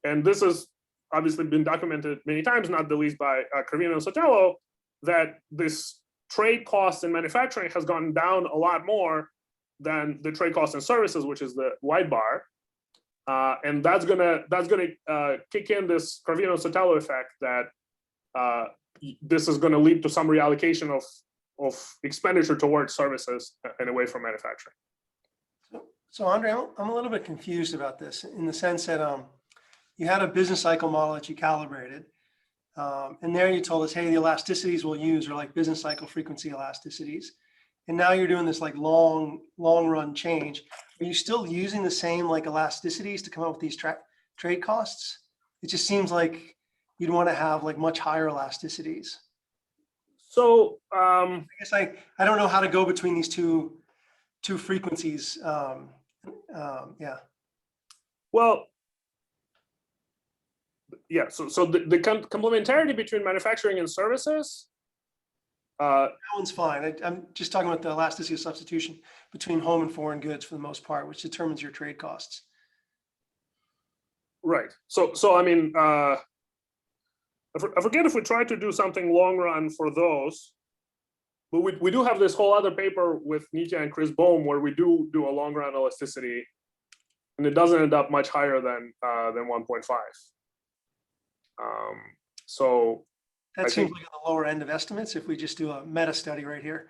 And this has obviously been documented many times, not the least by Carvino and Sotelo, that this trade costs in manufacturing has gone down a lot more than the trade costs in services, which is the white bar. And that's gonna kick in this Carvino and Sotelo effect that this is going to lead to some reallocation of expenditure towards services and away from manufacturing. So Andrei, I'm a little bit confused about this in the sense that you had a business cycle model that you calibrated, and there you told us, hey, the elasticities we'll use are like business cycle frequency elasticities, and now you're doing this like long run change. Are you still using the same like elasticities to come up with these trade costs? It just seems like you'd want to have like much higher elasticities. So I guess I don't know how to go between these two frequencies. Yeah. Well, yeah. So the complementarity between manufacturing and services. That one's fine. I'm just talking about the elasticity of substitution between home and foreign goods for the most part, which determines your trade costs. Right. So I mean, I forget if we tried to do something long run for those, but we do have this whole other paper with Nitya and Chris Bohm where we do a long run elasticity, and it doesn't end up much higher than 1.5. So that seems like at the lower end of estimates if we just do a meta study right here.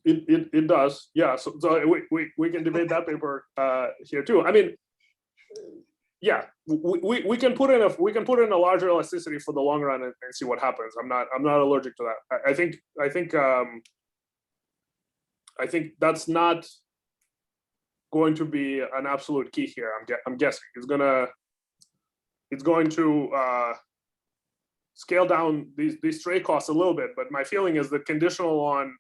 It does, yeah. So we can debate that paper here too. I mean, yeah, we can put in a larger elasticity for the long run and see what happens. I'm not allergic to that. I think that's not going to be an absolute key here. I'm guessing it's going to scale down these trade costs a little bit, but my feeling is that conditional on,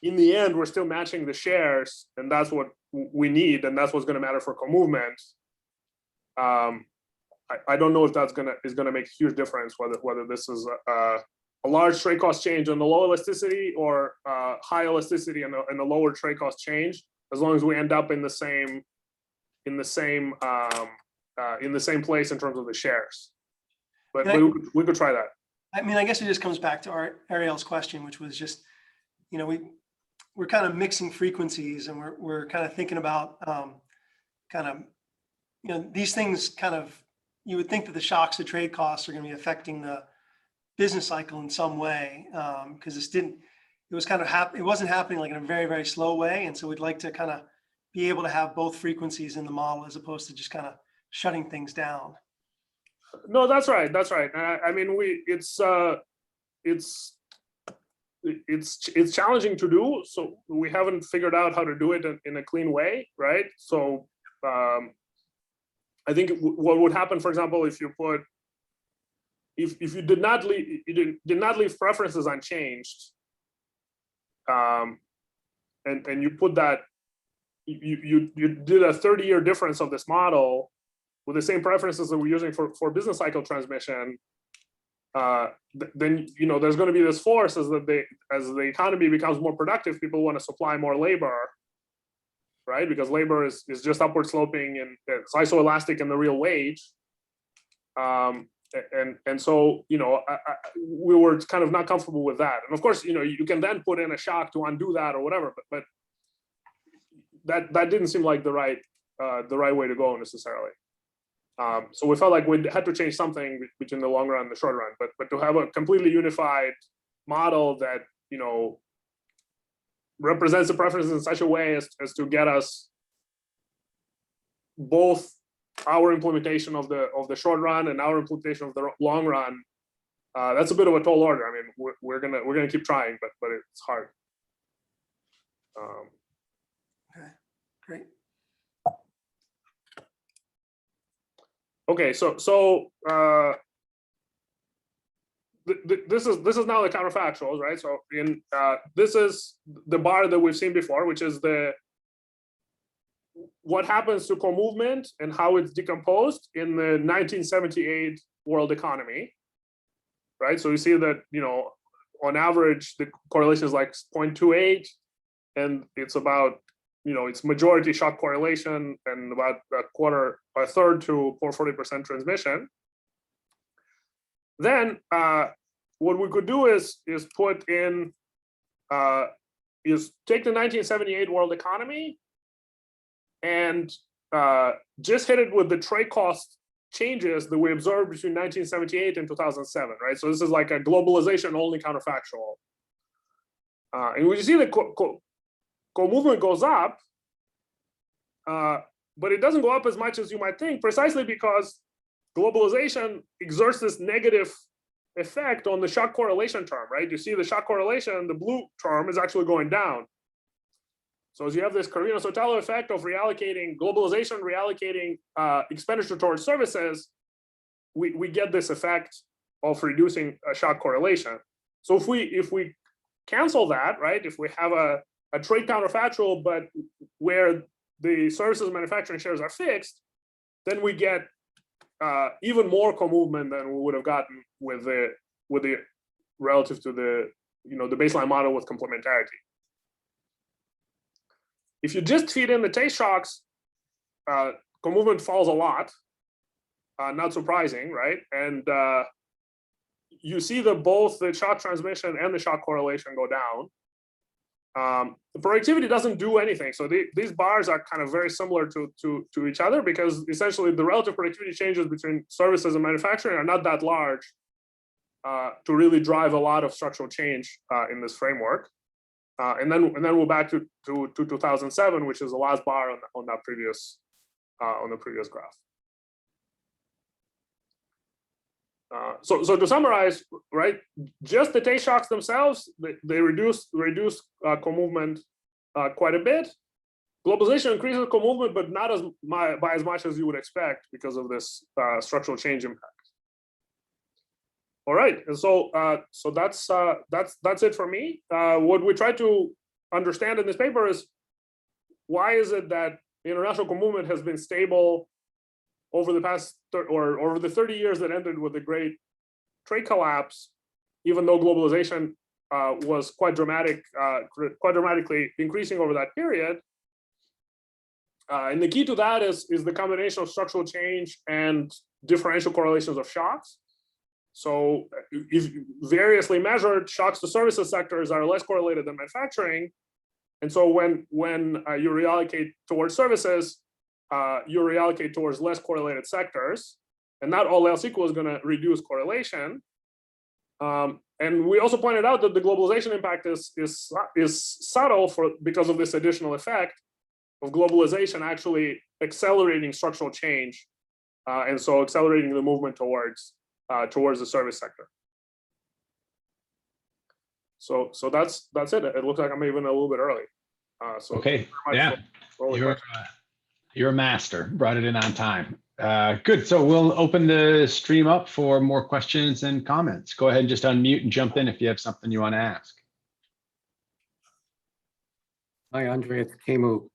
in the end, we're still matching the shares, and that's what we need, and that's what's going to matter for co-movement. I don't know if that's gonna make a huge difference whether this is a large trade cost change on the low elasticity or high elasticity and a lower trade cost change, as long as we end up in the same place in terms of the shares. But we could try that. I mean, I guess it just comes back to Ariel's question, which was just, you know, we're kind of mixing frequencies, and we're kind of thinking about kind of, you know, these things kind of, you would think that the shocks to trade costs are going to be affecting the business cycle in some way, because it wasn't happening like in a very, very slow way. And so we'd like to kind of be able to have both frequencies in the model as opposed to just kind of shutting things down. No, that's right. That's right. I mean, it's challenging to do. So we haven't figured out how to do it in a clean way, right? So I think what would happen, for example, if you put, if you did not leave preferences unchanged, and you put that, you did a 30-year difference of this model with the same preferences that we're using for business cycle transmission, then, you know, there's going to be this force as the economy becomes more productive, people want to supply more labor, right? Because labor is just upward sloping and it's isoelastic in the real wage. And so, you know, we were kind of not comfortable with that. And of course, you know, you can then put in a shock to undo that or whatever, but that didn't seem like the right way to go necessarily. So we felt like we had to change something between the long run and the short run, but to have a completely unified model that, you know, represents the preferences in such a way as to get us both our implementation of the short run and our implementation of the long run, that's a bit of a tall order. I mean, we're gonna keep trying, but it's hard. Okay, great. Okay, so this is now the counterfactuals, right? So this is the bar that we've seen before, which is what happens to co-movement and how it's decomposed in the 1978 world economy, right? So you see that, you know, on average the correlation is like 0.28, and it's about, you know, it's majority shock correlation and about a third to 40% transmission. Then what we could do is put in is take the 1978 world economy and just hit it with the trade cost changes that we observed between 1978 and 2007, right? So this is like a globalization only counterfactual. And we see the co-movement goes up, but it doesn't go up as much as you might think, precisely because globalization exerts this negative effect on the shock correlation term, right? You see the shock correlation, the blue term is actually going down. So as you have this Carino-Sotelo effect of reallocating globalization, reallocating expenditure towards services, we get this effect of reducing shock correlation. So if we cancel that, right? If we have a trade counterfactual, but where the services manufacturing shares are fixed, then we get even more co-movement than we would have gotten with the relative to the, you know, the baseline model with complementarity. If you just feed in the taste shocks, co-movement falls a lot, not surprising, right? And you see that both the shock transmission and the shock correlation go down. The productivity doesn't do anything. So these bars are kind of very similar to each other, because essentially the relative productivity changes between services and manufacturing are not that large to really drive a lot of structural change in this framework. And then we're back to 2007, which is the last bar on the previous graph. So to summarize, right, just the taste shocks themselves, they reduce co-movement quite a bit. Globalization increases co-movement, but not by as much as you would expect because of this structural change impact. All right, and so that's it for me. What we try to understand in this paper is why is it that international co-movement has been stable over the past or over the 30 years that ended with the Great Trade Collapse, even though globalization was quite dramatically increasing over that period. And the key to that is the combination of structural change and differential correlations of shocks. So if variously measured, shocks to services sectors are less correlated than manufacturing. And so when you reallocate towards services, you reallocate towards less correlated sectors, and not all else equal is going to reduce correlation. And we also pointed out that the globalization impact is subtle because of this additional effect of globalization actually accelerating structural change, and so accelerating the movement towards the service sector. So that's it. It looks like I'm even a little bit early. So okay, yeah, you're a master. Brought it in on time. Good. So we'll open the stream up for more questions and comments. Go ahead and just unmute and jump in if you have something you want to ask. Hi, Andrei, it's Kemu.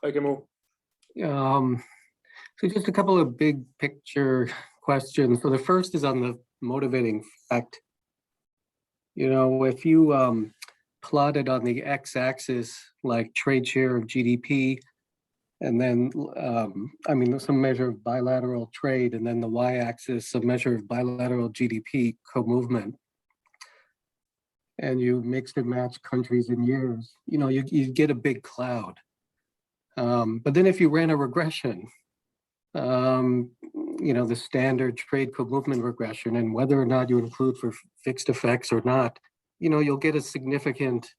I can move. So just a couple of big picture questions. So the first is on the motivating effect. You know, if you plotted on the x-axis like trade share of GDP, and then, I mean, some measure of bilateral trade, and then the y-axis, some measure of bilateral GDP co-movement, and you mix and match countries in years, you know, you get a big cloud. But then if you ran a regression, you know, the standard trade co-movement regression, and whether or not you include for fixed effects or not, you know, you'll get a significant,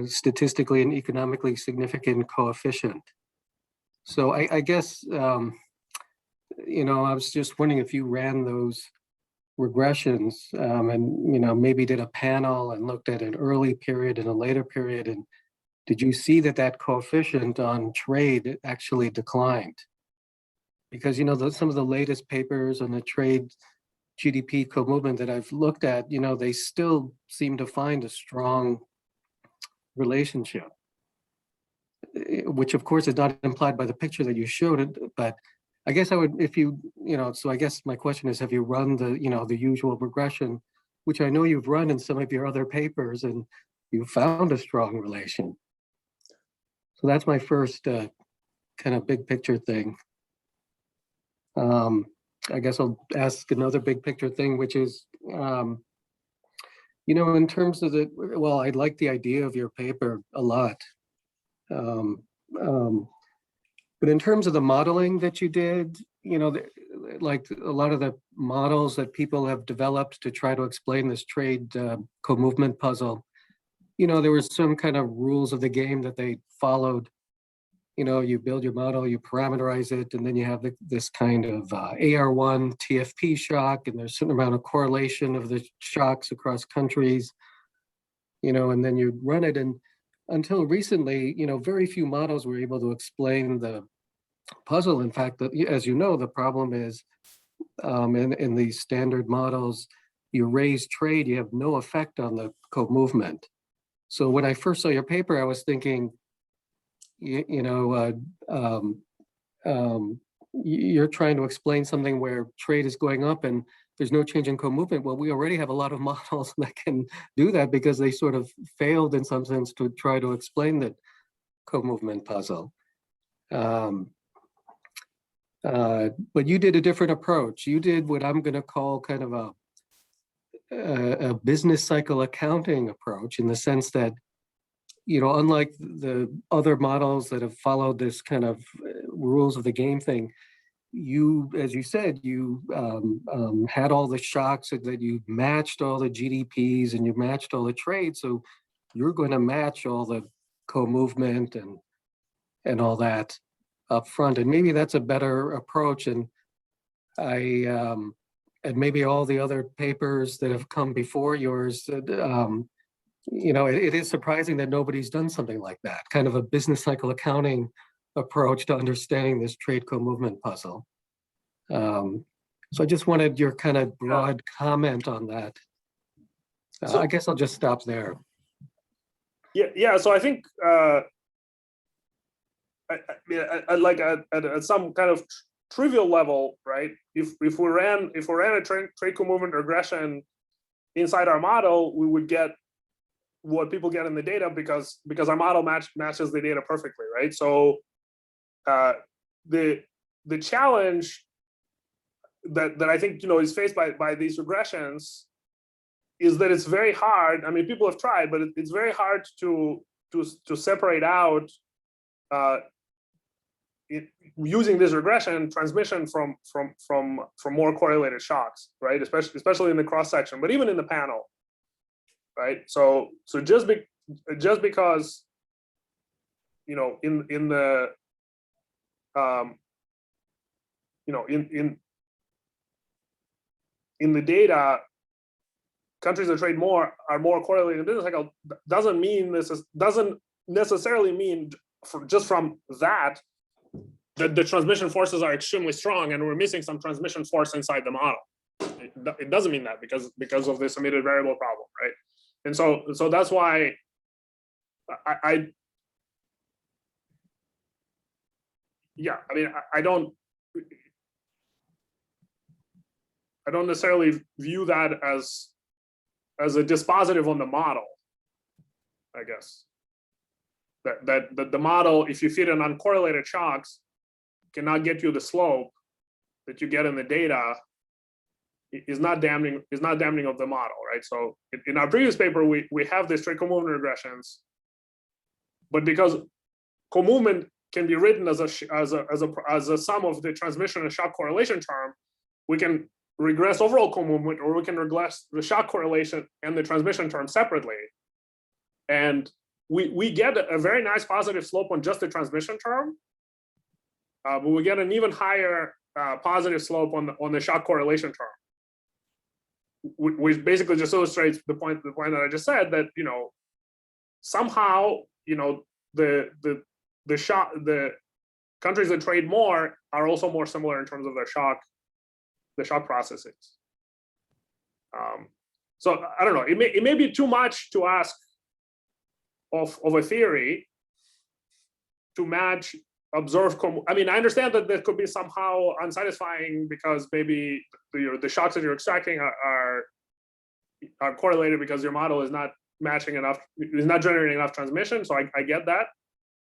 statistically and economically significant coefficient. So I guess, you know, I was just wondering if you ran those regressions and, you know, maybe did a panel and looked at an early period and a later period, and did you see that coefficient on trade actually declined? Because, you know, some of the latest papers on the trade GDP co-movement that I've looked at, you know, they still seem to find a strong relationship, which of course is not implied by the picture that you showed it, but I guess I would, if you know, so I guess my question is, have you run the, you know, the usual regression, which I know you've run in some of your other papers, and you found a strong relation? So that's my first kind of big picture thing. I guess I'll ask another big picture thing, which is, you know, in terms of well, I like the idea of your paper a lot. But in terms of the modeling that you did, you know, like a lot of the models that people have developed to try to explain this trade co-movement puzzle, you know, there was some kind of rules of the game that they followed. You know, you build your model, you parameterize it, and then you have this kind of AR1 TFP shock, and there's a certain amount of correlation of the shocks across countries, you know, and then you run it. And until recently, you know, very few models were able to explain the puzzle. In fact, as you know, the problem is in these standard models, you raise trade, you have no effect on the co-movement. So when I first saw your paper, I was thinking, you know, you're trying to explain something where trade is going up and there's no change in co-movement. Well, we already have a lot of models that can do that because they sort of failed in some sense to try to explain the co-movement puzzle. But you did a different approach. You did what I'm going to call kind of a business cycle accounting approach, in the sense that, you know, unlike the other models that have followed this kind of rules of the game thing, you, as you said, you had all the shocks, that you matched all the GDPs and you matched all the trade. So you're going to match all the co-movement and all that up front. And maybe that's a better approach. And and maybe all the other papers that have come before yours, you know, it is surprising that nobody's done something like that, kind of a business cycle accounting approach to understanding this trade co-movement puzzle. So I just wanted your kind of broad comment on that. So I guess I'll just stop there. Yeah. So I think I'd like at some kind of trivial level, right? If we ran a trade co-movement regression inside our model, we would get what people get in the data because our model matches the data perfectly, right? So the challenge that I think is faced by these regressions is that it's very hard. I mean, people have tried, but it's very hard to separate out using this regression transmission from more correlated shocks, right? Especially in the cross section, but even in the panel, right? So just because in the in the data, countries that trade more are more correlated in business cycle doesn't necessarily mean just from that the transmission forces are extremely strong and we're missing some transmission force inside the model. It doesn't mean that because of this omitted variable problem, right? And so that's why I mean, I don't necessarily view that as a dispositive on the model, I guess. That the model, if you feed in uncorrelated shocks, cannot get you the slope that you get in the data, is not damning of the model, right? So in our previous paper, we have the straight co-movement regressions, but because co-movement can be written as a sum of the transmission and shock correlation term, we can regress overall co-movement, or we can regress the shock correlation and the transmission term separately. And we get a very nice positive slope on just the transmission term, but we get an even higher positive slope on the shock correlation term, which basically just illustrates the point that I just said, that somehow the countries that trade more are also more similar in terms of their shock processes. So I don't know. It may be too much to ask of a theory to match observed. I mean, I understand that that could be somehow unsatisfying because maybe the shocks that you're extracting are correlated because your model is not matching enough, is not generating enough transmission. So I get that.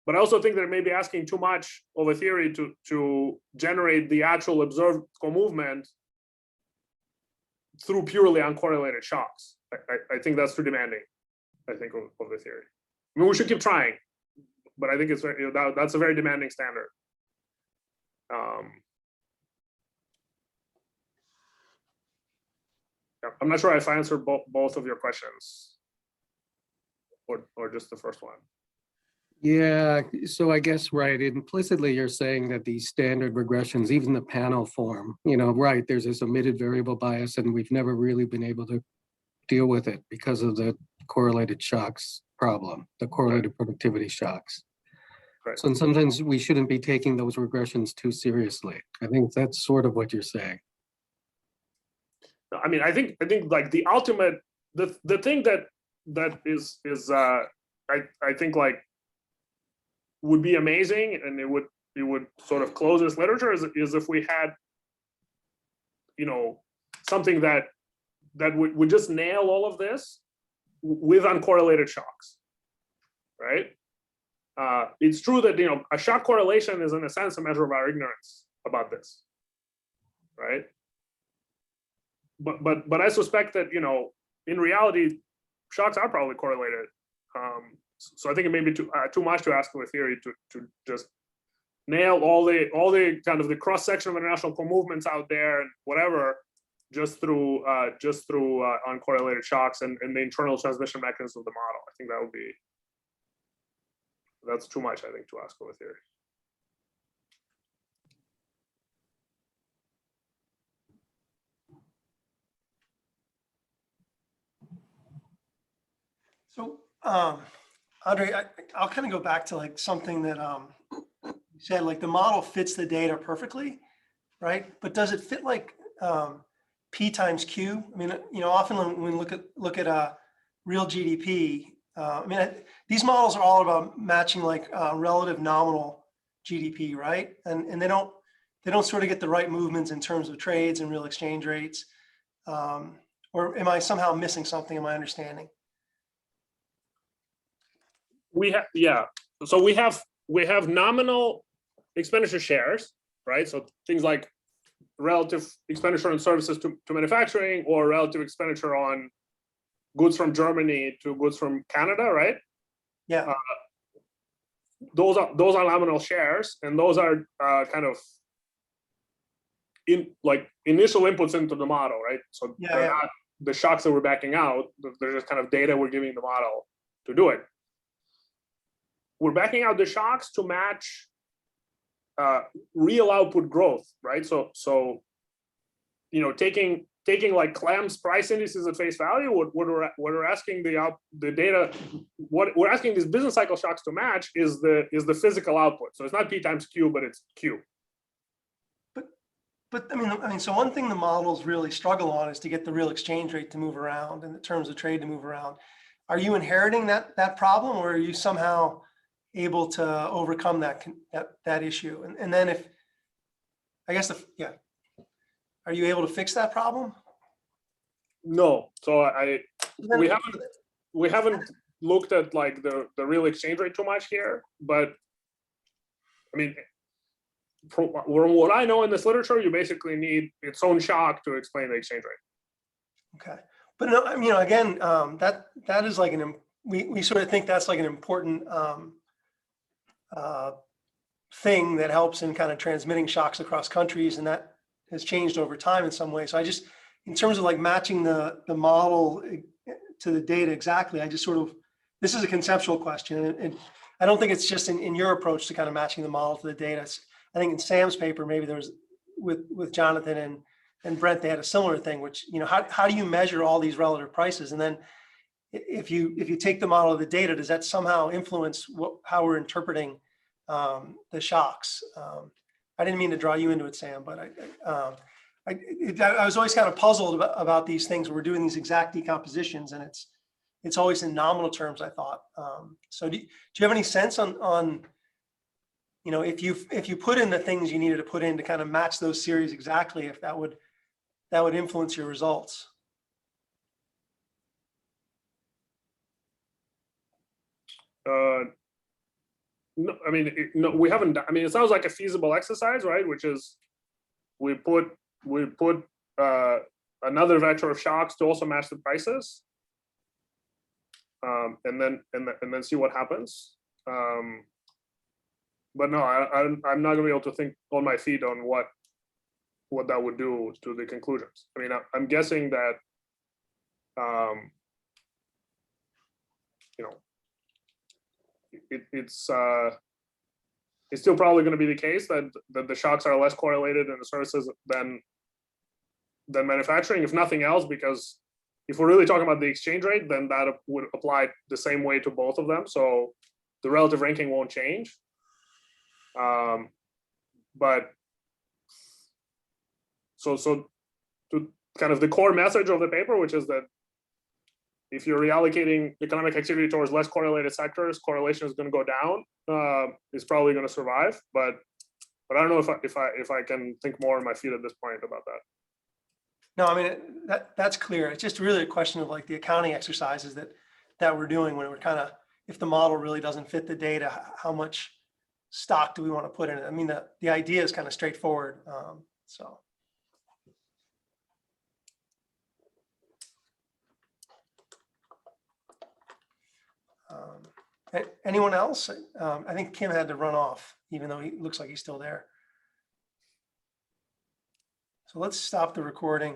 But I also think that it may be asking too much of a theory to generate the actual observed co-movement through purely uncorrelated shocks. I think that's too demanding, I think, of the theory. I mean, we should keep trying, but I think it's very, that's a very demanding standard. I'm not sure if I answered both of your questions, or just the first one. Yeah, so I guess, right, implicitly you're saying that these standard regressions, even the panel form, right, there's this omitted variable bias and we've never really been able to deal with it because of the correlated shocks problem, the correlated productivity shocks. Right. So sometimes we shouldn't be taking those regressions too seriously. I think that's sort of what you're saying. I mean, I think like the ultimate, the thing that is I think like would be amazing, and it would sort of close this literature is if we had something that would just nail all of this with uncorrelated shocks, right? It's true that a shock correlation is in a sense a measure of our ignorance about this, right? But I suspect that in reality shocks are probably correlated. So I think it may be too much to ask of a theory to just nail all the kind of the cross section of international co-movements out there and whatever just through uncorrelated shocks and the internal transmission mechanisms of the model. I think that's too much, I think, to ask of a theory. So, Andrei, I'll kind of go back to like something that you said, like the model fits the data perfectly, right? But does it fit like P times Q? I mean, often when we look at real GDP, I mean, these models are all about matching like relative nominal GDP, right? And they don't they don't sort of get the right movements in terms of trades and real exchange rates? Or am I somehow missing something in my understanding? We have, yeah. So we have nominal expenditure shares, right? So things like relative expenditure on services to manufacturing, or relative expenditure on goods from Germany to goods from Canada, right? Yeah. Those are nominal shares, and those are kind of initial inputs into the model, right? So Yeah, they're yeah. not the shocks that we're backing out. They're just kind of data we're giving the model to do it. We're backing out the shocks to match real output growth, right? So taking like Clem's price indices at face value, what we're asking the data, what we're asking these business cycle shocks to match is the physical output. So it's not P times Q, but it's Q. But I mean, so one thing the models really struggle on is to get the real exchange rate to move around and the terms of trade to move around. Are you inheriting that problem, or are you somehow able to overcome that issue? And then if, I guess, are you able to fix that problem? No. So we haven't looked at like the real exchange rate too much here, but I mean, from what I know in this literature, you basically need its own shock to explain the exchange rate. Okay, but no, again, that is like we sort of think that's like an important thing that helps in kind of transmitting shocks across countries, and that has changed over time in some way. So I just, in terms of like matching the model to the data exactly, I just sort of, this is a conceptual question, and I don't think it's just in your approach to kind of matching the model to the data. I think in Sam's paper, maybe there was with Jonathan and Brent, they had a similar thing, which, how do you measure all these relative prices? And then if you take the model of the data, does that somehow influence how we're interpreting the shocks? I didn't mean to draw you into it, Sam, but I was always kind of puzzled about these things. We're doing these exact decompositions, and it's always in nominal terms, I thought. So do you have any sense on if you put in the things you needed to put in to kind of match those series exactly, if that would influence your results? No, I mean, no, we haven't. I mean, it sounds like a feasible exercise, right? Which is we put another vector of shocks to also match the prices, and then see what happens. But no, I'm not gonna be able to think on my feet on what that would do to the conclusions. I mean, I'm guessing that it's still probably going to be the case that the shocks are less correlated in the services than manufacturing, if nothing else, because if we're really talking about the exchange rate, then that would apply the same way to both of them. So the relative ranking won't change. But so to kind of the core message of the paper, which is that if you're reallocating economic activity towards less correlated sectors, correlation is going to go down. It's probably going to survive, but I don't know if I can think more on my feet at this point about that. No, I mean, that's clear. It's just really a question of like the accounting exercises that we're doing when we're kind of, if the model really doesn't fit the data, how much stock do we want to put in it? I mean, the idea is kind of straightforward. So. Anyone else? I think Kim had to run off, even though he looks like he's still there. So let's stop the recording.